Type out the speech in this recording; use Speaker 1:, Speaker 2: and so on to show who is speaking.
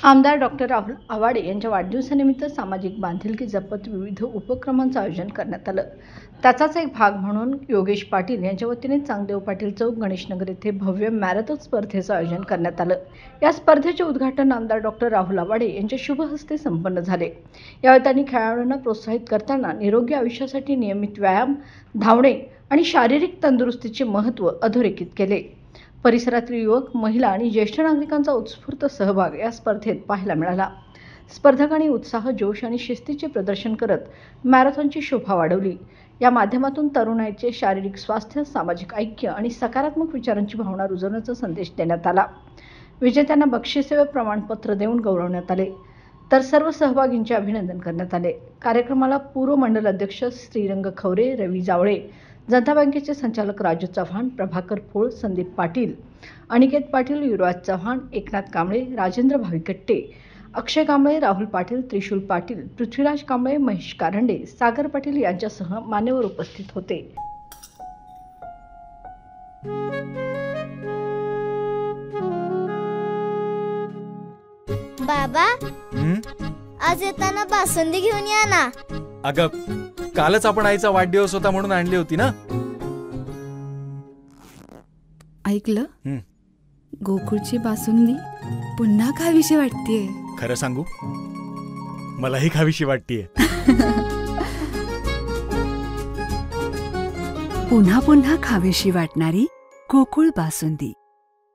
Speaker 1: आमदार डॉक्टर राहुल आवाडे यांच्या वाढदिवसानिमित्त सामाजिक बांधिलकी जपत विविध उपक्रमांचं आयोजन करण्यात आलं। त्याचाच एक भाग म्हणून योगेश पाटील यांच्या वतीने चांगदेव पाटील चौक गणेशनगर येथे भव्य मॅरेथॉन स्पर्धेचं आयोजन करण्यात आलं। या स्पर्धेचे उद्घाटन आमदार डॉक्टर राहुल आवाडे यांच्या शुभ हस्ते संपन्न झाले। यावेळी त्यांनी खेळाडूंना प्रोत्साहित करताना निरोगी आयुष्यासाठी नियमित व्यायाम, धावणे आणि शारीरिक तंदुरुस्तीचे महत्त्व अधोरेखित केले। परिसरातील युवक, महिला आणि ज्येष्ठ नागरिकांचा उत्स्फूर्त सहभाग या स्पर्धेत पाहायला मिळाला। स्पर्धकांनी उत्साह, जोश आणि शिस्तीचे प्रदर्शन करत मॅरेथॉनची शोभा वाढवली। या माध्यमातून तरुणाईचे शारीरिक स्वास्थ्य, सामाजिक ऐक्य आणि सकारात्मक विचारांची भावना रुजवण्याचा संदेश देण्यात आला। विजेत्यांना बक्षिसे व प्रमाणपत्र देऊन गौरवण्यात आले, तर सर्व सहभागींचे अभिनंदन करण्यात आले। कार्यक्रमाला पूर्व मंडल अध्यक्ष श्रीरंग खवरे, रवी जावळे, जनता बँकेचे संचालक राजू चव्हाण, प्रभाकर फोळ, संदीप पाटील, अनिकेत पाटील, युवराज चव्हाण, एकनाथ कांबळे, राजेंद्र भाविकट्टे, अक्षय कांबळे, राहुल पाटील, त्रिशूल पाटील, पृथ्वीराज कांबळे, महेश कारंडे, सागर पाटील यांच्यासह मान्यवर उपस्थित होते।
Speaker 2: बाबा, आज येताना बासुंदी घेऊन या ना।
Speaker 3: अगं, कालच आपण आईचा वाढदिवस होता म्हणून आणली होती ना।
Speaker 4: ऐकलं, गोकुळची बासुंदी पुन्हा खावीशी वाटतेय।
Speaker 3: खरं सांगू, मलाही खावीशी वाटतेय।
Speaker 4: पुन्हा पुन्हा खावीशी वाटणारी गोकुळ बासुंदी।